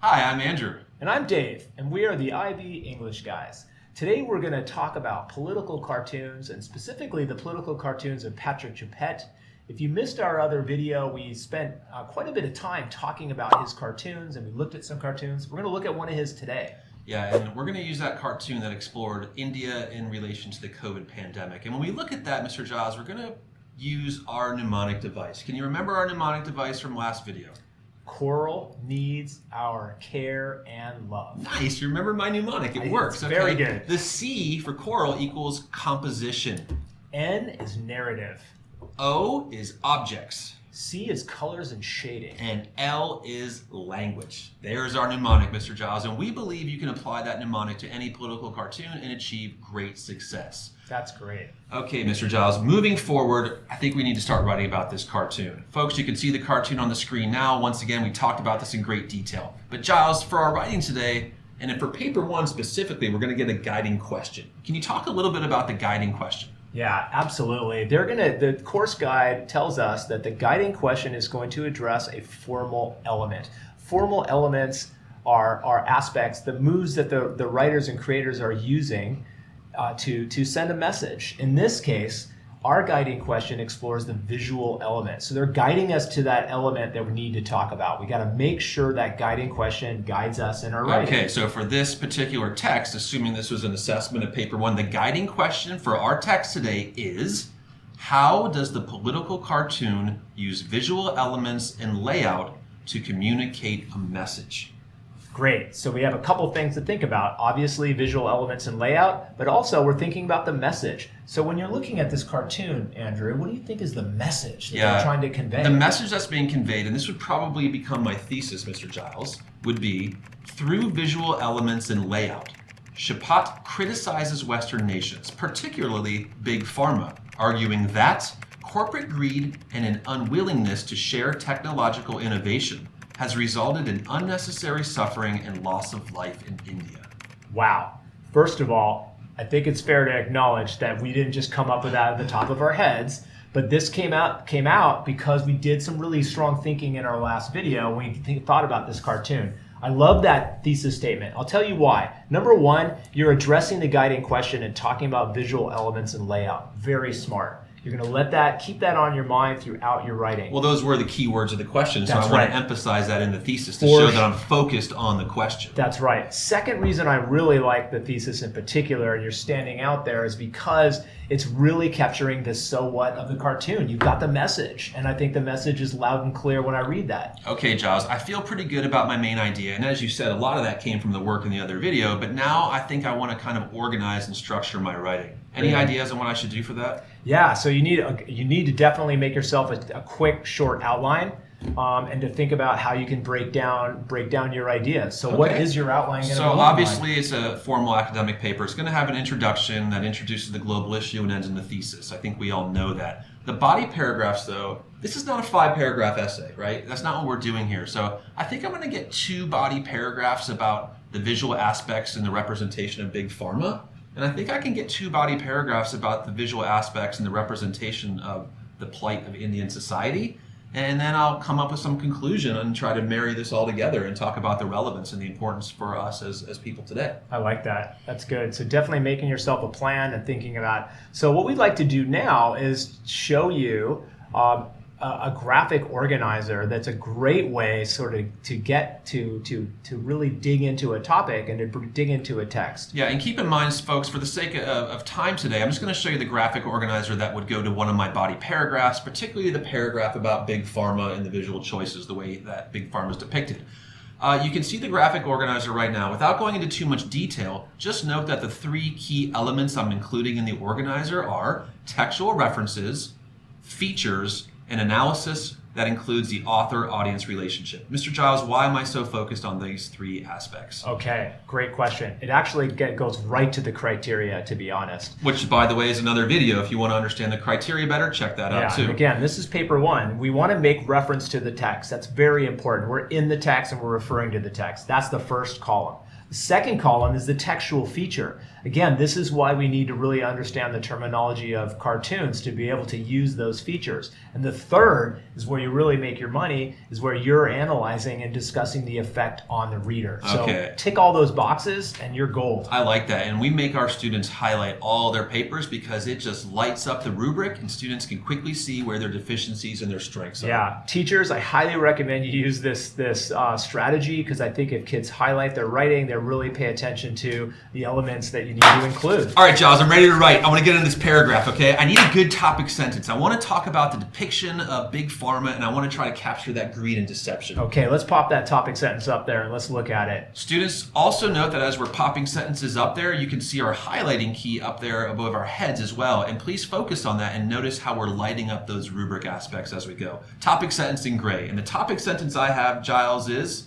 Hi, I'm Andrew. And I'm Dave, and we are the IB English guys. Today we're going to talk about political cartoons, and specifically the political cartoons of Patrick Choupette. If you missed our other video, we spent quite a bit of time talking about his cartoons, and we looked at some cartoons. We're going to look at one of his today. Yeah, and we're going to use that cartoon that explored India in relation to the COVID pandemic. And when we look at that, Mr. Giles, we're going to use our mnemonic device. Can you remember our mnemonic device from last video? Coral needs our care and love. Nice, you remember my mnemonic. It works. Okay. Very good. The C for coral equals composition. N is narrative. O is objects. C is colors and shading. And L is language. There's our mnemonic, Mr. Giles, and we believe you can apply that mnemonic to any political cartoon and achieve great success. That's great. Okay, Mr. Giles, moving forward, I think we need to start writing about this cartoon. Folks, you can see the cartoon on the screen now. Once again, we talked about this in great detail. But Giles, for our writing today, and for paper one specifically, we're going to get a guiding question. Can you talk a little bit about the guiding question? Yeah, absolutely. The course guide tells us that the guiding question is going to address a formal element. Formal elements are aspects, the moves that the writers and creators are using to send a message. In this case, our guiding question explores the visual element. So they're guiding us to that element that we need to talk about. We got to make sure that guiding question guides us in our writing. Okay, so for this particular text, assuming this was an assessment of paper one, the guiding question for our text today is, how does the political cartoon use visual elements and layout to communicate a message? Great. So we have a couple things to think about. Obviously, visual elements and layout, but also we're thinking about the message. So when you're looking at this cartoon, Andrew, what do you think is the message that they're trying to convey? The message that's being conveyed, and this would probably become my thesis, Mr. Giles, would be, through visual elements and layout, Choupette criticizes Western nations, particularly Big Pharma, arguing that corporate greed and an unwillingness to share technological innovation has resulted in unnecessary suffering and loss of life in India. Wow. First of all, I think it's fair to acknowledge that we didn't just come up with that at the top of our heads, but this came out because we did some really strong thinking in our last video when we thought about this cartoon. I love that thesis statement. I'll tell you why. Number one, you're addressing the guiding question and talking about visual elements and layout. Very smart. You're going to keep that on your mind throughout your writing. Well, those were the key words of the question, so I want to emphasize that in the thesis to show that I'm focused on the question. That's right. Second reason I really like the thesis in particular, and you're standing out there, is because it's really capturing the so what of the cartoon. You've got the message, and I think the message is loud and clear when I read that. Okay, Giles, I feel pretty good about my main idea, and as you said, a lot of that came from the work in the other video, but now I think I want to kind of organize and structure my writing. Any ideas on what I should do for that? Yeah, so you need to definitely make yourself a quick, short outline, and to think about how you can break down your ideas. So what is your outline going to be? So obviously it's a formal academic paper. It's going to have an introduction that introduces the global issue and ends in the thesis. I think we all know that. The body paragraphs, though, this is not a 5-paragraph essay, right? That's not what we're doing here. So I think I'm going to get 2 body paragraphs about the visual aspects and the representation of Big Pharma. And I think I can get 2 body paragraphs about the visual aspects and the representation of the plight of Indian society. And then I'll come up with some conclusion and try to marry this all together and talk about the relevance and the importance for us as people today. I like that. That's good. So definitely making yourself a plan and thinking about. So what we'd like to do now is show you a graphic organizer that's a great way sort of to get to really dig into a topic and to dig into a text. Yeah, and keep in mind, folks, for the sake of time today, I'm just going to show you the graphic organizer that would go to one of my body paragraphs, particularly the paragraph about Big Pharma and the visual choices, the way that Big Pharma is depicted. You can see the graphic organizer right now. Without going into too much detail, just note that the 3 key elements I'm including in the organizer are textual references, features, and analysis that includes the author-audience relationship. Mr. Giles, why am I so focused on these 3 aspects? Okay, great question. It actually goes right to the criteria, to be honest. Which, by the way, is another video. If you want to understand the criteria better, check that out too. Again, this is paper 1. We want to make reference to the text. That's very important. We're in the text and we're referring to the text. That's the first column. The second column is the textual feature. Again, this is why we need to really understand the terminology of cartoons to be able to use those features. And the third is where you really make your money, is where you're analyzing and discussing the effect on the reader. Okay. So tick all those boxes and you're gold. I like that. And we make our students highlight all their papers because it just lights up the rubric and students can quickly see where their deficiencies and their strengths are. Yeah, teachers, I highly recommend you use this strategy because I think if kids highlight their writing, they really pay attention to the elements that you need to include. All right, Giles, I'm ready to write. I want to get into this paragraph, okay? I need a good topic sentence. I want to talk about the depiction of Big Pharma, and I want to try to capture that greed and deception. Okay, let's pop that topic sentence up there and let's look at it. Students, also note that as we're popping sentences up there, you can see our highlighting key up there above our heads as well. And please focus on that and notice how we're lighting up those rubric aspects as we go. Topic sentence in gray. And the topic sentence I have, Giles, is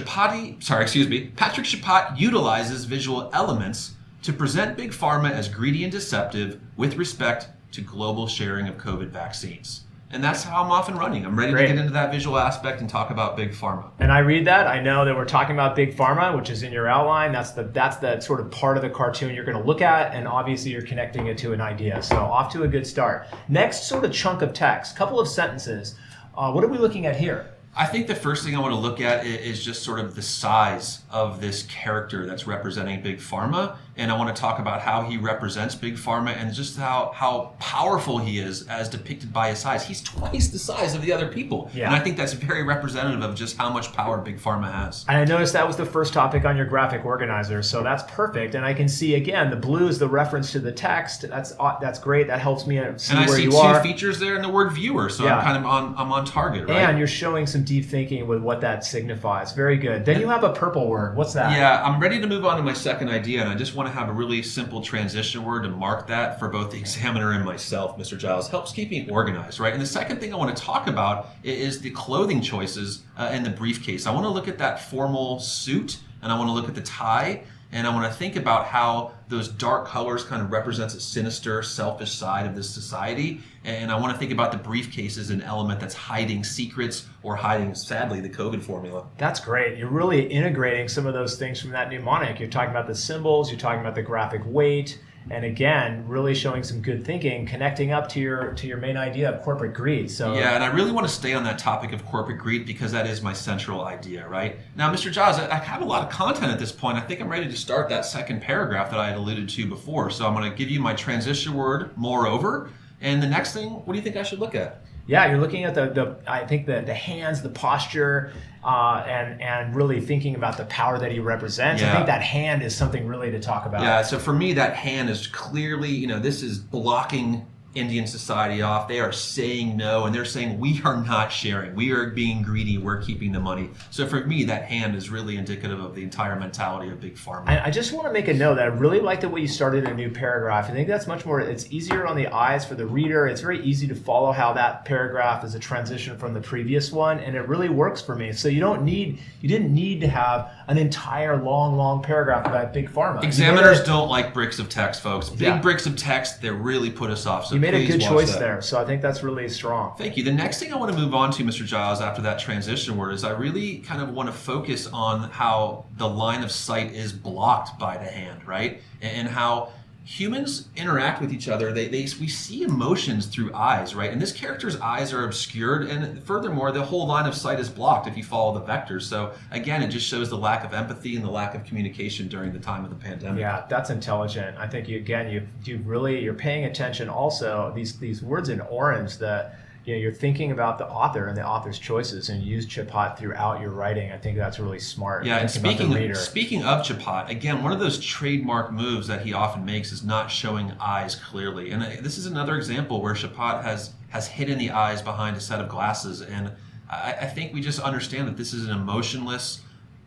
Patrick Shepard utilizes visual elements to present Big Pharma as greedy and deceptive with respect to global sharing of COVID vaccines. And that's how I'm off and running. I'm ready to get into that visual aspect and talk about Big Pharma. And I read that. I know that we're talking about Big Pharma, which is in your outline. That's the sort of part of the cartoon you're going to look at, and obviously you're connecting it to an idea. So off to a good start. Next sort of chunk of text, couple of sentences. What are we looking at here? I think the first thing I want to look at is just sort of the size of this character that's representing Big Pharma. And I want to talk about how he represents Big Pharma and just how powerful he is as depicted by his size. He's twice the size of the other people. Yeah. And I think that's very representative of just how much power Big Pharma has. And I noticed that was the first topic on your graphic organizer, so that's perfect. And I can see, again, the blue is the reference to the text. That's great. That helps me see where you are. And I see two features there in the word viewer, so Yeah. I'm on target, right? And you're showing some deep thinking with what that signifies. Very good. Then you have a purple word. What's that? Yeah, I'm ready to move on to my second idea, and I just want to have a really simple transition word to mark that for both the examiner and myself, Mr. Giles. Helps keep me organized, right? And the second thing I want to talk about is the clothing choices in the briefcase. I want to look at that formal suit, and I want to look at the tie, and I want to think about how those dark colors kind of represents a sinister, selfish side of this society. And I want to think about the briefcase as an element that's hiding secrets or hiding, sadly, the COVID formula. That's great. You're really integrating some of those things from that mnemonic. You're talking about the symbols, you're talking about the graphic weight, and again, really showing some good thinking, connecting up to your main idea of corporate greed. So yeah, and I really want to stay on that topic of corporate greed because that is my central idea, right? Now, Mr. Giles, I have a lot of content at this point. I think I'm ready to start that second paragraph that I had alluded to before. So I'm going to give you my transition word, moreover. And the next thing, what do you think I should look at? Yeah, you're looking at the hands, the posture, and really thinking about the power that he represents. Yeah. I think that hand is something really to talk about. Yeah, so for me, that hand is clearly, this is blocking Indian society off. They are saying no, and they're saying we are not sharing. We are being greedy. We're keeping the money. So for me, that hand is really indicative of the entire mentality of Big Pharma. I just want to make a note that I really like the way you started a new paragraph. I think that's much more, it's easier on the eyes for the reader. It's very easy to follow how that paragraph is a transition from the previous one, and it really works for me. So you didn't need to have an entire long paragraph about Big Pharma. Examiners don't like bricks of text, folks. Big Yeah. bricks of text, they really put us off. So You made a please good watch choice that. there, so I think that's really strong. Thank you. The next thing I want to move on to, Mr. Giles, after that transition word is I really kind of want to focus on how the line of sight is blocked by the hand, right? And how humans interact with each other. We see emotions through eyes, right? And this character's eyes are obscured, and furthermore, the whole line of sight is blocked if you follow the vectors. So again, it just shows the lack of empathy and the lack of communication during the time of the pandemic. Yeah, that's intelligent. I think you're paying attention. Also, these words in orange that you're thinking about the author and the author's choices, and you use Chipat throughout your writing. I think that's really smart. Yeah, and Thinking about the reader. speaking of Chipat, again, one of those trademark moves that he often makes is not showing eyes clearly. And this is another example where Chipat has hidden the eyes behind a set of glasses. And I think we just understand that this is an emotionless,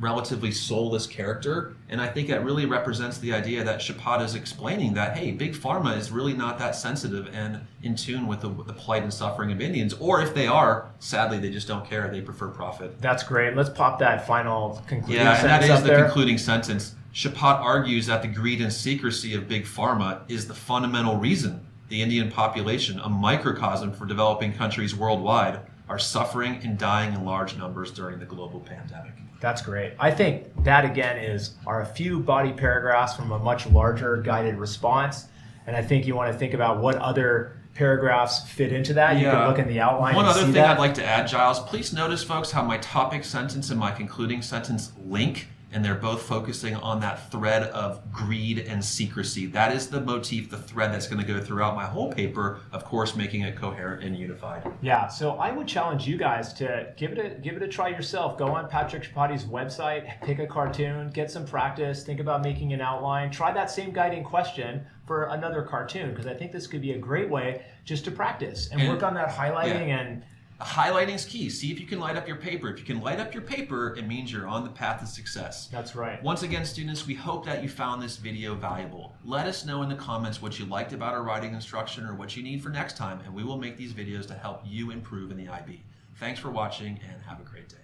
relatively soulless character, and I think that really represents the idea that Chipat is explaining that, hey, Big Pharma is really not that sensitive and in tune with the plight and suffering of Indians, or if they are, sadly, they just don't care. They prefer profit. That's great. Let's pop that final concluding Yeah, and sentence that is up the there. concluding sentence. Chipat argues that the greed and secrecy of Big Pharma is the fundamental reason the Indian population, a microcosm for developing countries worldwide, are suffering and dying in large numbers during the global pandemic. That's great. I think that again are a few body paragraphs from a much larger guided response. And I think you want to think about what other paragraphs fit into that. You can look in the outline. One and other see thing that. I'd like to add, Giles, please notice, folks, how my topic sentence and my concluding sentence link, and they're both focusing on that thread of greed and secrecy. That is the motif, the thread that's going to go throughout my whole paper, of course, making it coherent and unified. Yeah, so I would challenge you guys to give it a try yourself. Go on Patrick Tripati's website, pick a cartoon, get some practice, think about making an outline. Try that same guiding question for another cartoon, because I think this could be a great way just to practice and work on that highlighting and highlighting is key. See if you can light up your paper. If you can light up your paper, it means you're on the path to success. That's right. Once again, students, we hope that you found this video valuable. Let us know in the comments what you liked about our writing instruction or what you need for next time, and we will make these videos to help you improve in the IB. Thanks for watching, and have a great day.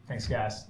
Thanks, guys.